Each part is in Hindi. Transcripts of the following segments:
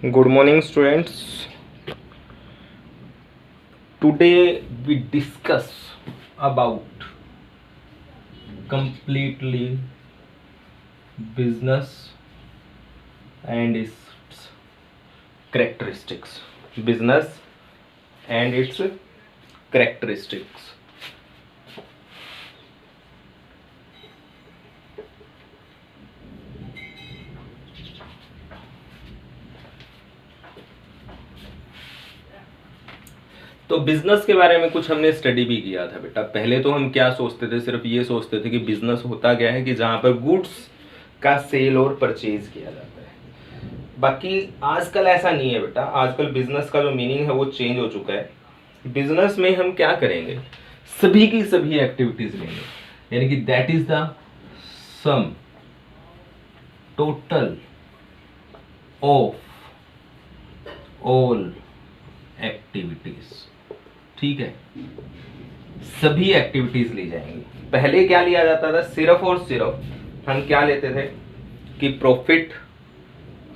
Good morning, students. Today we discuss about completely business and its characteristics. Business and its characteristics. तो बिजनेस के बारे में कुछ हमने स्टडी भी किया था बेटा। पहले तो हम क्या सोचते थे, सिर्फ ये सोचते थे कि बिजनेस होता क्या है कि जहाँ पर गुड्स का सेल और परचेज किया जाता है। बाकी आजकल ऐसा नहीं है बेटा। आजकल बिजनेस का जो मीनिंग है वो चेंज हो चुका है। बिजनेस में हम क्या करेंगे, सभी की सभी एक्टिविटीज लेंगे, यानी कि that is the sum total of all activities. ठीक है, सभी एक्टिविटीज ली जाएंगी। पहले क्या लिया जाता था, सिर्फ और सिर्फ हम क्या लेते थे कि प्रॉफिट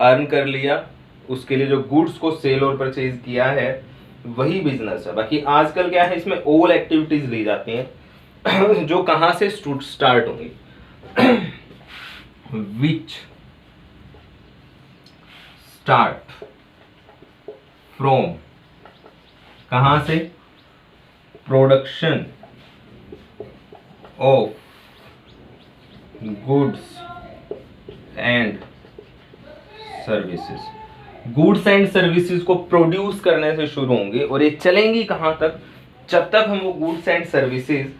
अर्न कर लिया, उसके लिए जो गुड्स को सेल और परचेज किया है वही बिजनेस है। बाकी आजकल क्या है, इसमें ऑल एक्टिविटीज ली जाती हैं जो कहां से स्टार्ट होंगी, विच स्टार्ट फ्रॉम, कहां से, production of goods and services. Goods and services को प्रोड्यूस करने से शुरू होंगे और ये चलेंगी कहां तक, जब तक हम वो गुड्स एंड सर्विसेज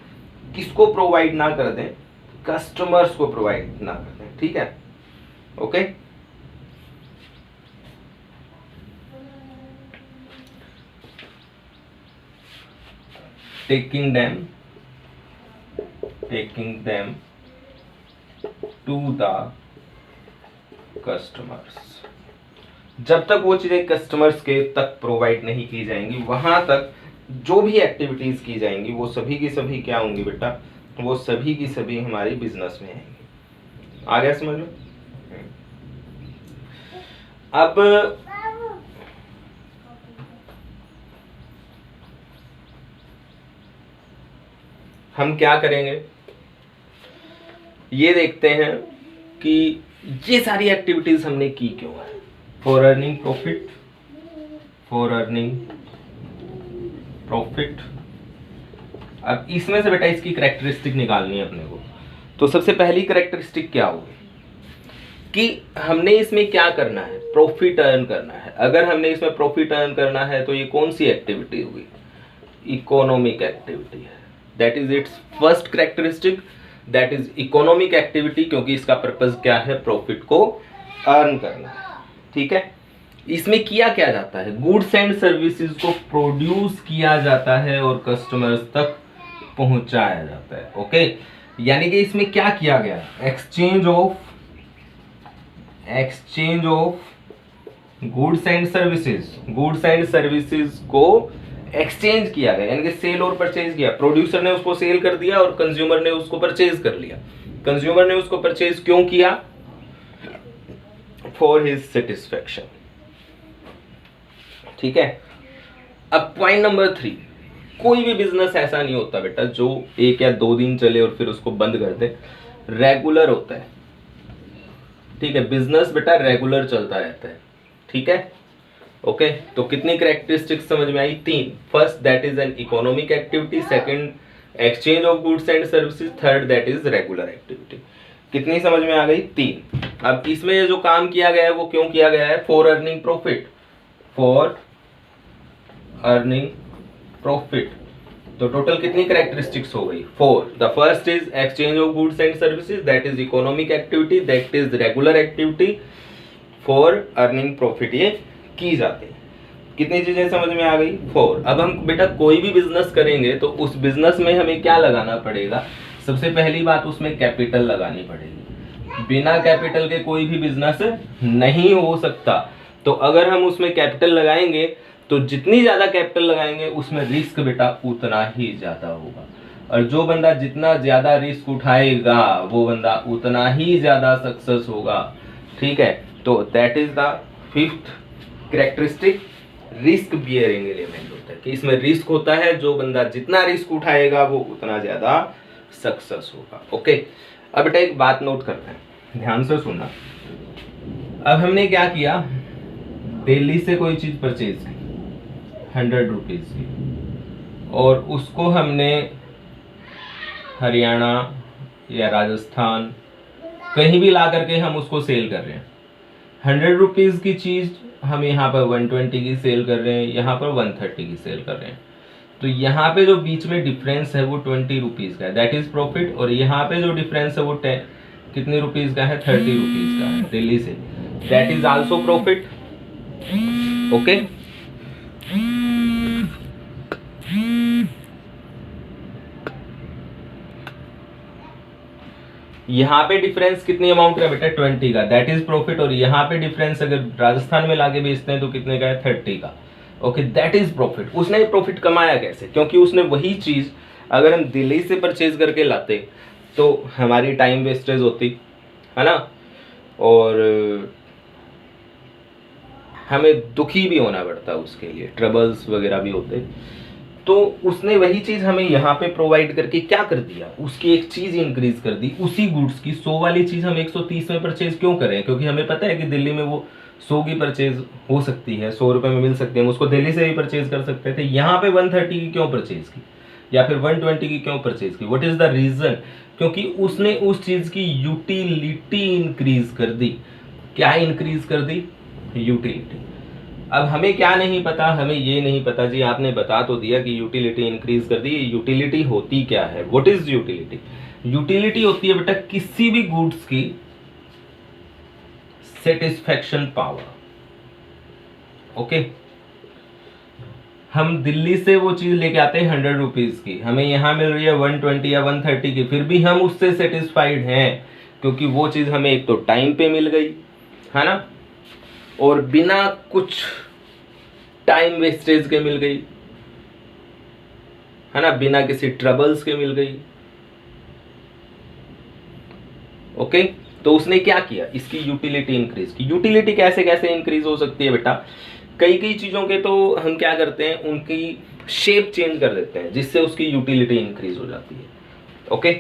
किसको प्रोवाइड ना कर दें, कस्टमर्स को प्रोवाइड ना कर दें। ठीक है, okay. taking them to the customers। जब तक वो चीजें कस्टमर्स के तक प्रोवाइड नहीं की जाएंगी, वहां तक जो भी एक्टिविटीज की जाएंगी वो सभी की सभी क्या होंगी बेटा, वो सभी की सभी हमारी बिजनेस में आएंगी। आ गया समझ में? अब हम क्या करेंगे, ये देखते हैं कि ये सारी एक्टिविटीज हमने की क्यों है। For earning profit, for earning profit. अब इसमें से बेटा इसकी कैरेक्टरिस्टिक निकालनी है अपने को। तो सबसे पहली कैरेक्टरिस्टिक क्या होगी कि हमने इसमें क्या करना है, प्रॉफिट अर्न करना है। अगर हमने इसमें प्रॉफिट अर्न करना है तो ये कौन सी एक्टिविटी होगी, इकोनॉमिक एक्टिविटी है। That is it's first characteristic, that is economic activity, क्योंकि इसका पर्पज क्या है, प्रॉफिट को अर्न करना है। ठीक है, इसमें किया क्या जाता है, गुड्स एंड सर्विसेज को प्रोड्यूस किया जाता है और कस्टमर्स तक पहुंचाया जाता है। ओके, यानी कि इसमें क्या किया गया, exchange of goods and services को एक्सचेंज किया गया, यानी कि सेल और परचेज किया। प्रोड्यूसर ने उसको सेल कर दिया और कंज्यूमर ने उसको परचेज कर लिया। कंज्यूमर ने उसको परचेज क्यों किया, फॉर हिज सेटिस्फैक्शन। ठीक है, अब पॉइंट नंबर 3, कोई भी बिजनेस ऐसा नहीं होता बेटा जो 1 या 2 दिन चले और फिर उसको बंद कर दे, रेगुलर होता है। ठीक है, बिजनेस बेटा रेगुलर चलता रहता है। ठीक है, ओके। तो कितनी कैरेक्टरिस्टिक्स समझ में आई, 3। First that is an economic activity, second exchange of goods and services, third that is regular activity. कितनी समझ में आ गई, 3। अब इसमें जो काम किया गया है वो क्यों किया गया है, for earning profit, for earning profit. तो टोटल कितनी कैरेक्टरिस्टिक्स हो गई, 4। The first is exchange of goods and services, that is economic activity, that is regular activity, for earning profit ये की जाती है। कितनी चीजें समझ में आ गई, 4। अब हम बेटा कोई भी बिजनेस करेंगे तो उस बिजनेस में हमें क्या लगाना पड़ेगा, सबसे पहली बात उसमें कैपिटल लगानी पड़ेगी। बिना कैपिटल के कोई भी बिजनेस नहीं हो सकता। तो अगर हम उसमें कैपिटल लगाएंगे तो जितनी ज्यादा कैपिटल लगाएंगे उसमें रिस्क बेटा उतना ही ज्यादा होगा, और जो बंदा जितना ज्यादा रिस्क उठाएगा वो बंदा उतना ही ज्यादा सक्सेस होगा। ठीक है, तो that is the 5th characteristic risk bearing element होता है कि इसमें रिस्क होता है, जो बंदा जितना रिस्क उठाएगा वो उतना ज्यादा सक्सेस होगा। ओके, अब बेटा एक बात नोट करते हैं, ध्यान से सुनना। अब हमने क्या किया, दिल्ली से कोई चीज परचेज की 100 रुपीज की, और उसको हमने हरियाणा या राजस्थान कहीं भी ला करके हम उसको सेल कर रहे हैं। 100 रुपीज की चीज हम यहाँ पर 120 की सेल कर रहे हैं, यहाँ पर 130 की सेल कर रहे हैं। तो यहाँ पे जो बीच में डिफरेंस है वो 20 रुपीज का है, दैट इज प्रॉफिट। और यहाँ पे जो डिफरेंस है वो कितने रुपीज का है, 30 रुपीज का है दिल्ली से, that is also profit. Okay, यहाँ पे डिफरेंस कितनी अमाउंट का बेटा, 20 का, दैट इज प्रॉफिट। और यहाँ पे डिफरेंस अगर राजस्थान में लाके बेचते हैं तो कितने का है, 30 का। Okay, that is profit. उसने प्रॉफिट कमाया कैसे, क्योंकि उसने वही चीज अगर हम दिल्ली से परचेज करके लाते तो हमारी टाइम वेस्टेज होती है ना, और हमें दुखी भी होना पड़ता, उसके लिए ट्रबल्स वगैरह भी होते। तो उसने वही चीज हमें यहाँ पे प्रोवाइड करके क्या कर दिया, उसकी एक चीज इंक्रीज कर दी। उसी गुड्स की 100 वाली चीज हम 130 में परचेज क्यों करें, क्योंकि हमें पता है कि दिल्ली में वो 100 की परचेज हो सकती है, 100 रुपए में मिल सकती है, हम उसको दिल्ली से ही परचेज कर सकते थे। यहाँ पे 130 की क्यों परचेज की या फिर 120 की क्यों परचेज की, व्हाट इज द रीजन, क्योंकि उसने उस चीज की यूटिलिटी इंक्रीज कर दी। क्या इंक्रीज कर दी, यूटिलिटी। अब हमें क्या नहीं पता, हमें ये नहीं पता जी, आपने बता तो दिया कि यूटिलिटी इंक्रीज कर दी। यूटिलिटी होती क्या है, व्हाट इज यूटिलिटी। यूटिलिटी होती है बेटा किसी भी गुड्स की सेटिस्फैक्शन पावर। ओके, हम दिल्ली से वो चीज लेके आते हैं 100 रुपीज की, हमें यहां मिल रही है 120 या 130 की, फिर भी हम उससे सेटिस्फाइड हैं, क्योंकि वो चीज हमें एक तो टाइम पे मिल गई है ना, और बिना कुछ टाइम वेस्टेज के मिल गई है ना, बिना किसी ट्रबल्स के मिल गई। ओके, तो उसने क्या किया, इसकी यूटिलिटी इंक्रीज की। यूटिलिटी कैसे कैसे इंक्रीज हो सकती है बेटा, कई कई चीजों के तो हम क्या करते हैं, उनकी शेप चेंज कर देते हैं जिससे उसकी यूटिलिटी इंक्रीज हो जाती है। ओके,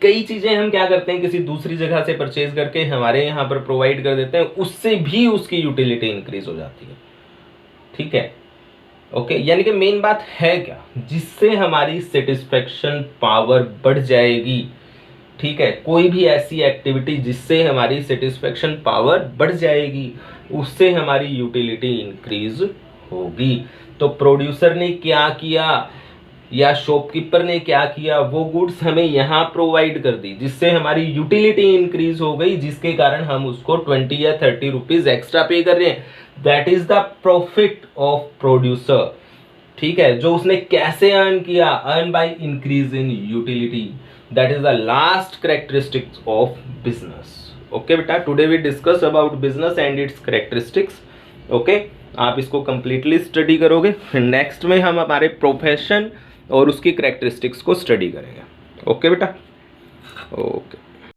कई चीजें हम क्या करते हैं, किसी दूसरी जगह से परचेज करके हमारे यहाँ पर प्रोवाइड कर देते हैं, उससे भी उसकी यूटिलिटी इंक्रीज हो जाती है। ठीक है, ओके, यानी कि मेन बात है क्या, जिससे हमारी सेटिस्फेक्शन पावर बढ़ जाएगी। ठीक है, कोई भी ऐसी एक्टिविटी जिससे हमारी सेटिस्फेक्शन पावर बढ़ जाएगी, उससे हमारी यूटिलिटी इंक्रीज होगी। तो प्रोड्यूसर ने क्या किया या शॉपकीपर ने क्या किया, वो गुड्स हमें यहाँ प्रोवाइड कर दी जिससे हमारी यूटिलिटी इंक्रीज हो गई, जिसके कारण हम उसको 20 या 30 रुपीज एक्स्ट्रा पे कर रहे हैं। That is the profit of producer. ठीक है, जो उसने कैसे अर्न किया, earn by increase in utility. That is the last characteristics of business. Okay बेटा, today we discuss about business and its characteristics. Okay, आप इसको कंप्लीटली स्टडी करोगे, फिर नेक्स्ट में हम हमारे प्रोफेशन और उसकी कैरेक्टरिस्टिक्स को स्टडी करेंगे। ओके बेटा, ओके।